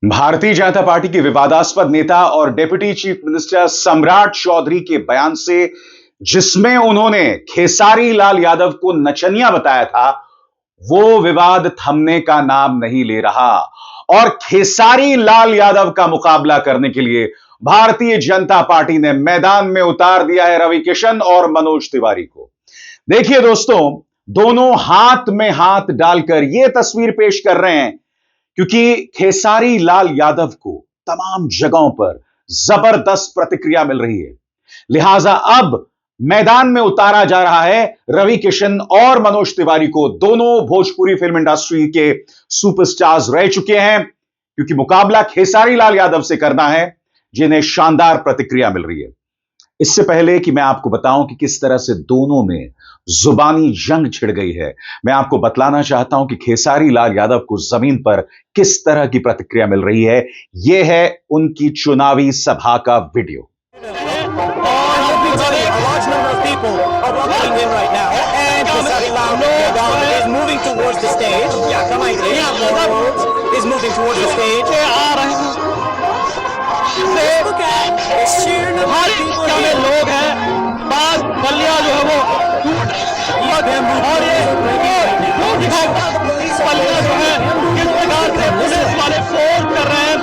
Bharatiya Janata party के विवादास्पद नेता और डिप्टी चीफ मिनिस्टर सम्राट चौधरी के बयान से जिसमें उन्होंने खेसारी लाल यादव को नचनिया बताया था, वो विवाद थमने का नाम नहीं ले रहा और खेसारी लाल यादव का मुकाबला करने के लिए भारतीय जनता पार्टी ने मैदान में उतार दिया है रवि किशन और मनोज तिवारी को। देखिए दोस्तों, दोनों हाथ में हाथ डालकर यह तस्वीर पेश कर रहे हैं क्योंकि खेसारी लाल यादव को तमाम जगहों पर जबरदस्त प्रतिक्रिया मिल रही है। लिहाजा अब मैदान में उतारा जा रहा है रवि किशन और मनोज तिवारी को। दोनों भोजपुरी फिल्म इंडस्ट्री के सुपरस्टार्स रह चुके हैं क्योंकि मुकाबला खेसारी लाल यादव से करना है, जिन्हें शानदार प्रतिक्रिया मिल रही है। इससे पहले कि मैं आपको बताऊं कि किस तरह से दोनों में जुबानी जंग छिड़ गई है, मैं आपको बतलाना चाहता हूं कि खेसारी लाल यादव को जमीन पर किस तरह की प्रतिक्रिया मिल रही है। यह है उनकी चुनावी सभा का वीडियो। लोग हैं, बात बलिया जो है वो और ये बलिया जो है किस प्रकार से पुलिस वाले फोन कर रहे हैं।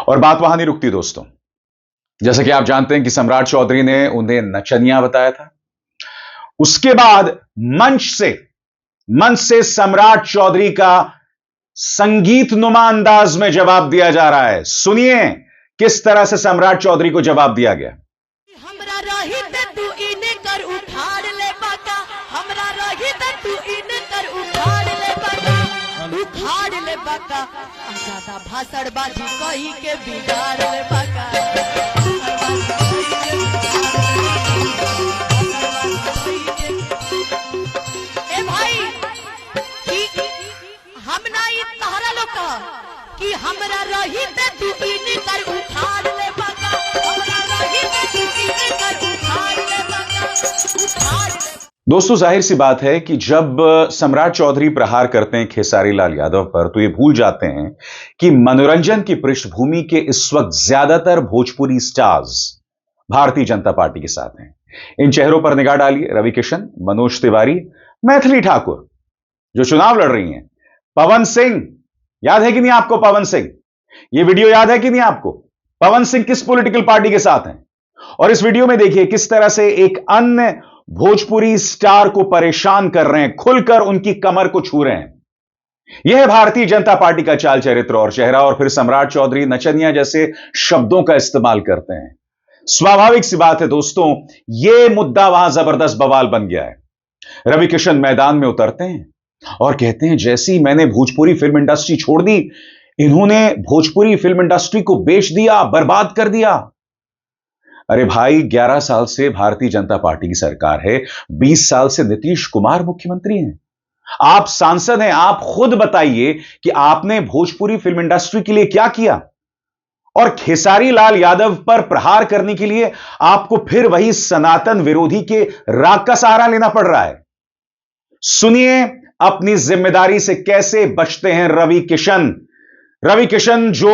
और बात वहां नहीं रुकती दोस्तों। जैसे कि आप जानते हैं कि सम्राट चौधरी ने उन्हें नचनिया बताया था। उसके बाद मंच से सम्राट चौधरी का संगीत नुमा अंदाज में जवाब दिया जा रहा है। सुनिए किस तरह से सम्राट चौधरी को जवाब दिया गया। हमरा रही ते तू इने कर उखाड़ ले बाका, हमरा रही ते तू इने कर उखाड़ ले बाका, ज्यादा भाषण बाजी कही के बिगाड़ ले बाका। ए भाई हम ना ई तहरा लोग कि हमरा रही ते तू इने कर उखाड़ ले बाका, हमरा रही ते तू इने कर उखाड़ ले बाका, उखाड़ ले। दोस्तों, जाहिर सी बात है कि जब सम्राट चौधरी प्रहार करते हैं खेसारी लाल यादव पर, तो ये भूल जाते हैं कि मनोरंजन की पृष्ठभूमि के इस वक्त ज्यादातर भोजपुरी स्टार्स भारतीय जनता पार्टी के साथ हैं। इन चेहरों पर निगाह डालिए। रवि किशन, मनोज तिवारी, मैथिली ठाकुर जो चुनाव लड़ रही हैं, पवन सिंह, याद है कि नहीं आपको पवन सिंह? यह वीडियो याद है कि नहीं आपको? पवन सिंह किस पॉलिटिकल पार्टी के साथ हैं? और इस वीडियो में देखिए किस तरह से एक अन्य भोजपुरी स्टार को परेशान कर रहे हैं, खुलकर उनकी कमर को छू रहे हैं। यह है भारतीय जनता पार्टी का चाल चरित्र और चेहरा। और फिर सम्राट चौधरी नचनिया जैसे शब्दों का इस्तेमाल करते हैं। स्वाभाविक सी बात है दोस्तों, यह मुद्दा वहां जबरदस्त बवाल बन गया है। रवि किशन मैदान में उतरते हैं और कहते हैं, जैसे ही मैंने भोजपुरी फिल्म इंडस्ट्री छोड़ दी, इन्होंने भोजपुरी फिल्म इंडस्ट्री को बेच दिया, बर्बाद कर दिया। अरे भाई, 11 साल से भारतीय जनता पार्टी की सरकार है, 20 साल से नीतीश कुमार मुख्यमंत्री हैं, आप सांसद हैं। आप खुद बताइए कि आपने भोजपुरी फिल्म इंडस्ट्री के लिए क्या किया। और खेसारी लाल यादव पर प्रहार करने के लिए आपको फिर वही सनातन विरोधी के राग का सहारा लेना पड़ रहा है। सुनिए अपनी जिम्मेदारी से कैसे बचते हैं रवि किशन। रवि किशन जो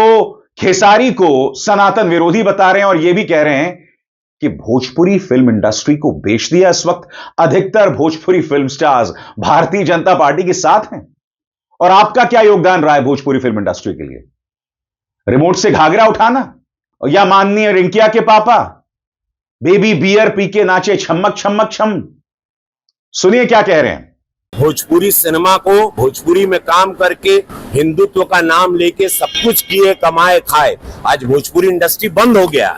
खेसारी को सनातन विरोधी बता रहे हैं और यह भी कह रहे हैं कि भोजपुरी फिल्म इंडस्ट्री को बेच दिया। इस वक्त अधिकतर Bhojpuri film stars Bharatiya Janata party के साथ हैं। और आपका क्या योगदान रहा है भोजपुरी फिल्म इंडस्ट्री के लिए? रिमोट से घाघरा उठाना, या माननीय रिंकिया के पापा बेबी बियर पी के नाचे छमक छमक छम। सुनिए क्या कह रहे हैं। भोजपुरी सिनेमा को भोजपुरी में काम करके हिंदुत्व का नाम लेके सब कुछ किए, कमाए, खाए। आज भोजपुरी इंडस्ट्री बंद हो गया।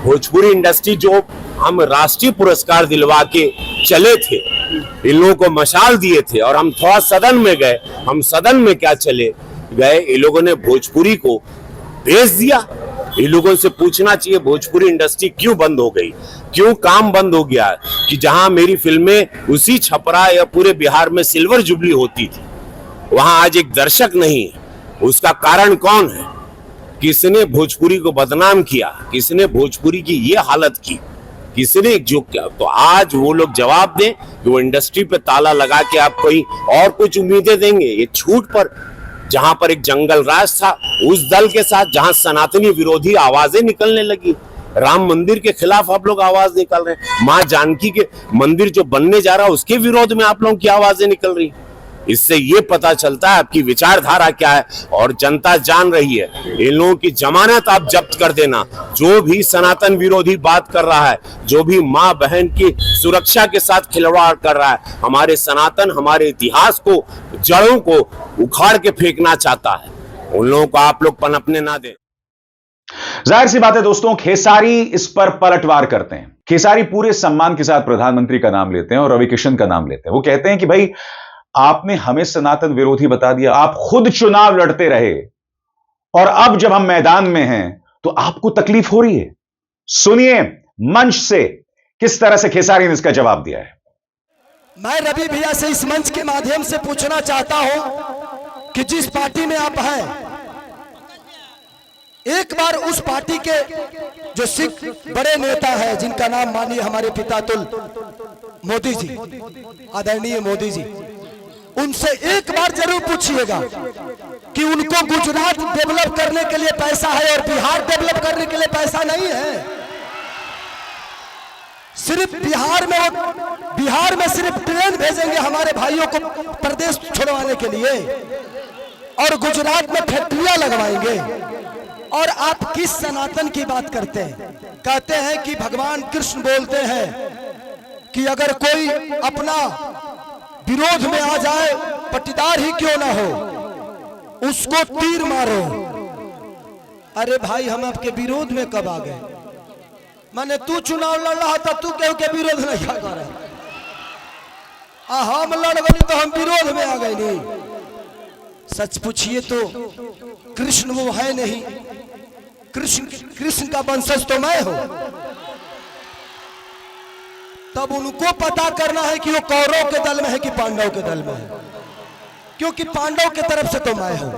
भोजपुरी इंडस्ट्री जो हम राष्ट्रीय पुरस्कार दिलवा के चले थे, इन लोगों को मशाल दिए थे और हम थोड़ा सदन में गए। हम सदन में क्या चले गए, इन लोगों ने भोजपुरी को बेच दिया। इन लोगों से पूछना चाहिए भोजपुरी इंडस्ट्री क्यों बंद हो गई, क्यों काम बंद हो गया। कि जहां मेरी फिल्में उसी छपरा या पूरे बिहार में सिल्वर जुबली होती थी, वहां आज एक दर्शक नहीं है। उसका कारण कौन है? किसने भोजपुरी को बदनाम किया, किसने भोजपुरी की ये हालत की, किसने जो किया। तो आज वो लोग जवाब दें कि वो इंडस्ट्री पे ताला लगा के आप कोई और कुछ उम्मीदें देंगे। ये छूट पर जहां पर एक जंगल राज था, उस दल के साथ जहां सनातनी विरोधी आवाजें निकलने लगी। राम मंदिर के खिलाफ आप लोग आवाज निकल रहे हैं, मां जानकी के मंदिर जो बनने जा रहा है उसके विरोध में आप लोगों की आवाजें निकल रही। इससे ये पता चलता है आपकी विचारधारा क्या है, और जनता जान रही है। इन लोगों की जमानत आप जब्त कर देना। जो भी सनातन विरोधी बात कर रहा है, जो भी मां बहन की सुरक्षा के साथ खिलवाड़ कर रहा है, हमारे सनातन, हमारे इतिहास को, जड़ों को उखाड़ के फेंकना चाहता है, उन लोगों को आप लोग पनपने ना दें। जाहिर सी बात है दोस्तों, खेसारी इस पर पलटवार करते हैं। खेसारी पूरे सम्मान के साथ प्रधानमंत्री का नाम लेते हैं और रवि किशन का नाम लेते हैं। वो कहते हैं कि भाई आपने हमें सनातन विरोधी बता दिया, आप खुद चुनाव लड़ते रहे और अब जब हम मैदान में हैं तो आपको तकलीफ हो रही है। सुनिए मंच से किस तरह से खेसारी ने इसका जवाब दिया है। मैं रवि भैया से इस मंच के माध्यम से पूछना चाहता हूं कि जिस पार्टी में आप हैं, एक बार उस पार्टी के जो सिख बड़े नेता है, जिनका नाम मानिए हमारे पितातुल मोदी जी, आदरणीय मोदी जी, उनसे एक बार जरूर पूछिएगा कि उनको गुजरात डेवलप करने के लिए पैसा है और बिहार डेवलप करने के लिए पैसा नहीं है। सिर्फ बिहार में सिर्फ ट्रेन भेजेंगे हमारे भाइयों को प्रदेश छुड़वाने के लिए, और गुजरात में फैक्ट्रियां लगवाएंगे। और आप किस सनातन की बात करते हैं? कहते हैं कि भगवान कृष्ण बोलते हैं कि अगर कोई अपना विरोध में आ जाए, पट्टीदार ही क्यों ना हो, उसको तीर मारो। अरे भाई, हम आपके विरोध में कब आ गए? माने तू चुनाव लड़ रहा था, तू केहू के विरोध नहीं कर रहा, हम लड़ गए तो हम विरोध में आ गए नहीं। सच पूछिए तो कृष्ण वो है नहीं, कृष्ण का वंशज तो मैं हूं। तब उनको पता करना है कि वो कौरव के दल में है कि पांडव के दल में है, क्योंकि पांडव के तरफ से तो मैं हूं।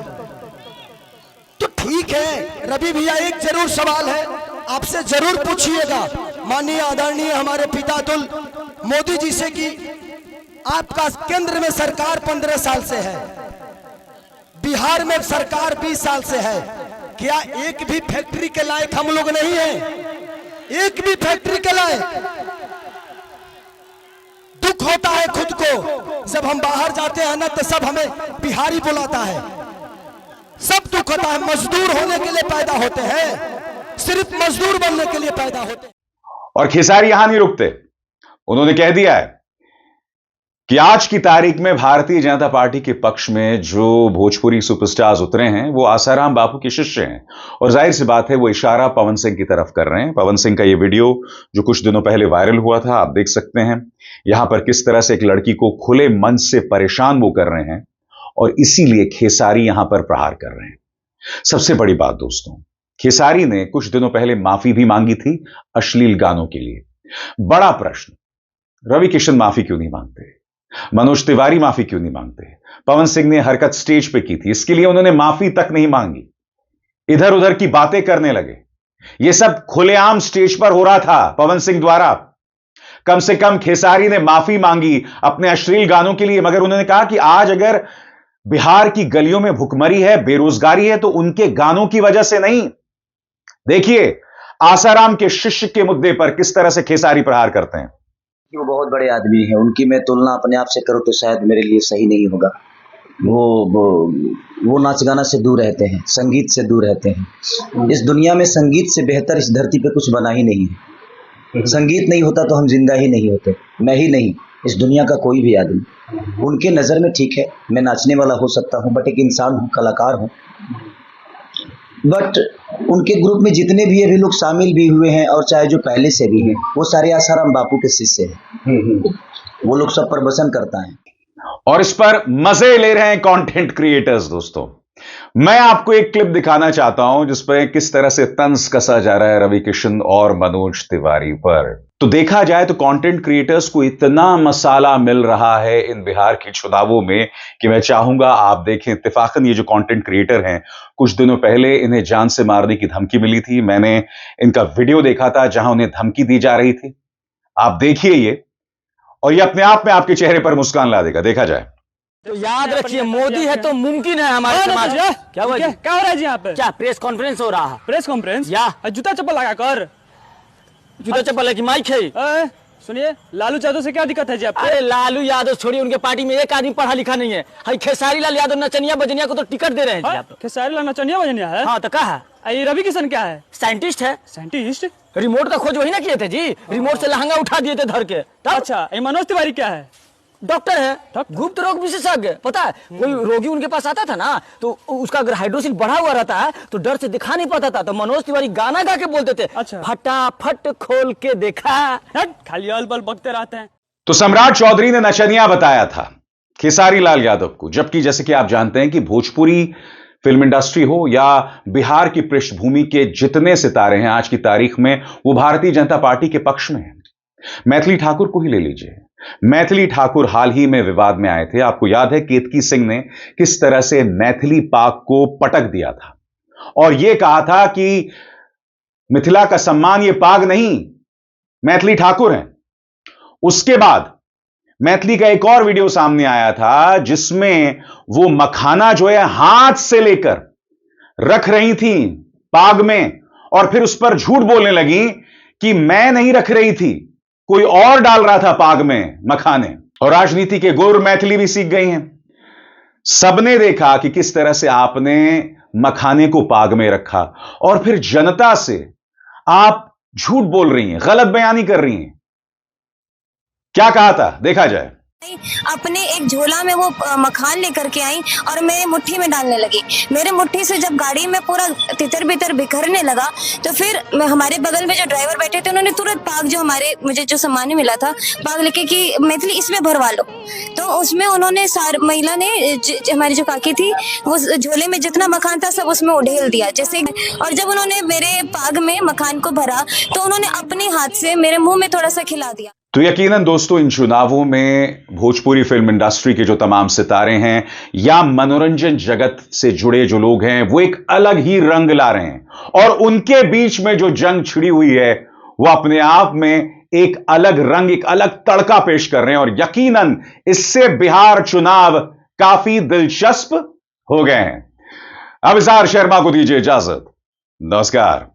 तो ठीक है रवि भैया, एक जरूर सवाल है आपसे जरूर पूछिएगा माननीय आदरणीय हमारे पितातुल मोदी जी से कि आपका केंद्र में सरकार 15 साल से है, बिहार में सरकार 20 साल से है, क्या एक भी फैक्ट्री के लायक हम लोग नहीं है? एक भी फैक्ट्री के लायक? दुख होता है खुद को, जब हम बाहर जाते हैं ना तो सब हमें बिहारी बुलाता है, सब दुख होता है। मजदूर होने के लिए पैदा होते हैं, सिर्फ मजदूर बनने के लिए पैदा होते हैं। और खेसारी यहां नहीं रुकते, उन्होंने कह दिया है कि आज की तारीख में भारतीय जनता पार्टी के पक्ष में जो भोजपुरी सुपरस्टार्स उतरे हैं वो आसाराम बापू के शिष्य हैं। और जाहिर सी बात है वो इशारा पवन सिंह की तरफ कर रहे हैं। पवन सिंह का ये वीडियो जो कुछ दिनों पहले वायरल हुआ था, आप देख सकते हैं यहां पर किस तरह से एक लड़की को खुले मन से परेशान वो कर रहे हैं, और इसीलिए खेसारी यहां पर प्रहार कर रहे हैं। सबसे बड़ी बात दोस्तों, खेसारी ने कुछ दिनों पहले माफी भी मांगी थी अश्लील गानों के लिए। बड़ा प्रश्न, रवि किशन माफी क्यों नहीं मांगते? मनोज तिवारी माफी क्यों नहीं मांगते? पवन सिंह ने हरकत स्टेज पे की थी, इसके लिए उन्होंने माफी तक नहीं मांगी, इधर उधर की बातें करने लगे। यह सब खुलेआम स्टेज पर हो रहा था पवन सिंह द्वारा। कम से कम खेसारी ने माफी मांगी अपने अश्लील गानों के लिए, मगर उन्होंने कहा कि आज अगर बिहार की गलियों में भुखमरी है, बेरोजगारी है, तो उनके गानों की वजह से नहीं। देखिए आसाराम के शिष्य के मुद्दे पर किस तरह से खेसारी प्रहार करते हैं। वो बहुत बड़े आदमी हैं, उनकी मैं तुलना अपने आप से करूं तो शायद मेरे लिए सही नहीं होगा। वो नाच गाना से दूर रहते हैं, संगीत से दूर रहते हैं। इस दुनिया में संगीत से बेहतर इस धरती पे कुछ बना ही नहीं है। संगीत नहीं होता तो हम जिंदा ही नहीं होते, मैं ही नहीं, इस दुनिया का कोई भी आदमी। उनके नज़र में ठीक है मैं नाचने वाला हो सकता हूँ, बट एक इंसान हूँ, कलाकार हूँ। बट उनके ग्रुप में जितने भी अभी लोग शामिल भी हुए हैं और चाहे जो पहले से भी हैं, वो सारे आसाराम बापू के शिष्य हैं। वो लोग सब प्रवचन करता है और इस पर मजे ले रहे हैं कंटेंट क्रिएटर्स। दोस्तों मैं आपको एक क्लिप दिखाना चाहता हूं जिस पर किस तरह से तंज कसा जा रहा है रवि किशन और मनोज तिवारी पर। तो देखा जाए तो कंटेंट क्रिएटर्स को इतना मसाला मिल रहा है इन बिहार के चुनावों में कि मैं चाहूंगा आप देखें। इत्तेफाकन ये जो कंटेंट क्रिएटर हैं, कुछ दिनों पहले इन्हें जान से मारने की धमकी मिली थी। मैंने इनका वीडियो देखा था जहां उन्हें धमकी दी जा रही थी। आप देखिए ये, और ये अपने आप में आपके चेहरे पर मुस्कान ला देगा। देखा जाए। तो याद रखिए, मोदी है तो मुमकिन है हमारे समाज में। क्या हुआ जी? क्या हो रहा है जी यहाँ पे? क्या प्रेस कॉन्फ्रेंस हो रहा है? Press conference? या जूता चप्पल लगा कर। जूता चप्पल है कि माइक है? सुनिए, लालू यादव से क्या दिक्कत है जी आपको? अरे लालू यादव छोड़िए, उनके पार्टी में एक आदमी पढ़ा लिखा नहीं है। हाई खेसारी लाल यादव नचनिया बजनिया को तो टिकट दे रहे हैं जी आप। खेसारी लाल नचनिया बजनिया है? हाँ तो क्या है? ये रवि किशन क्या है? साइंटिस्ट है। साइंटिस्ट? रिमोट का खोज वही ना किए थे जी, रिमोट से लहंगा उठा दिए थे धर के। अच्छा, मनोज तिवारी क्या है? डॉक्टर है, गुप्त रोग विशेषज्ञ। पता है, कोई रोगी उनके पास आता था ना, तो उसका अगर हाइड्रोसिल बढ़ा हुआ रहता है तो डर से दिखा नहीं पाता था, तो मनोज तिवारी गाना गा के बोलते थे, अच्छा, फटाफट खोल के देखा। खाली अल बल बकते रहते हैं। तो सम्राट चौधरी ने नचनिया बताया था खेसारी लाल यादव को, जबकि जैसे कि आप जानते हैं कि भोजपुरी फिल्म इंडस्ट्री हो या बिहार की पृष्ठभूमि के जितने सितारे हैं आज की तारीख में, वो भारतीय जनता पार्टी के पक्ष में हैं। मैथिली ठाकुर को ही ले लीजिए। मैथिली ठाकुर हाल ही में विवाद में आए थे। आपको याद है केतकी सिंह ने किस तरह से मैथिली पाक को पटक दिया था और यह कहा था कि मिथिला का सम्मान ये पाग नहीं, मैथिली ठाकुर हैं। उसके बाद मैथिली का एक और वीडियो सामने आया था जिसमें वो मखाना जो है हाथ से लेकर रख रही थी पाग में और फिर उस पर झूठ बोलने लगी कि मैं नहीं रख रही थी, कोई और डाल रहा था पाग में मखाने। और राजनीति के गुर मैथिली भी सीख गई हैं। सबने देखा कि किस तरह से आपने मखाने को पाग में रखा और फिर जनता से आप झूठ बोल रही हैं, गलत बयानी कर रही हैं। क्या कहा था, देखा जाए। अपने एक झोला में वो मखान लेकर के आई और मेरे मुट्ठी में डालने लगी। मेरे मुट्ठी से जब गाड़ी में पूरा तितर बितर बिखरने लगा तो फिर हमारे बगल में जो ड्राइवर बैठे थे उन्होंने तुरंत पाग, जो मुझे जो सामान मिला था, पाग लेके कि मैथिली इसमें भरवा लो। तो उसमें उन्होंने महिला ने हमारी जो काकी थी वो झोले में जितना मखान था सब उसमें उड़ेल दिया जैसे। और जब उन्होंने मेरे पाग में मखान को भरा तो उन्होंने अपने हाथ से मेरे मुंह में थोड़ा सा खिला दिया। तो यकीनन दोस्तों, इन चुनावों में भोजपुरी फिल्म इंडस्ट्री के जो तमाम सितारे हैं या मनोरंजन जगत से जुड़े जो लोग हैं वो एक अलग ही रंग ला रहे हैं और उनके बीच में जो जंग छिड़ी हुई है वो अपने आप में एक अलग रंग, एक अलग तड़का पेश कर रहे हैं और यकीनन इससे बिहार चुनाव काफी दिलचस्प हो गए हैं। अब इज़हार शर्मा को दीजिए इजाजत। नमस्कार।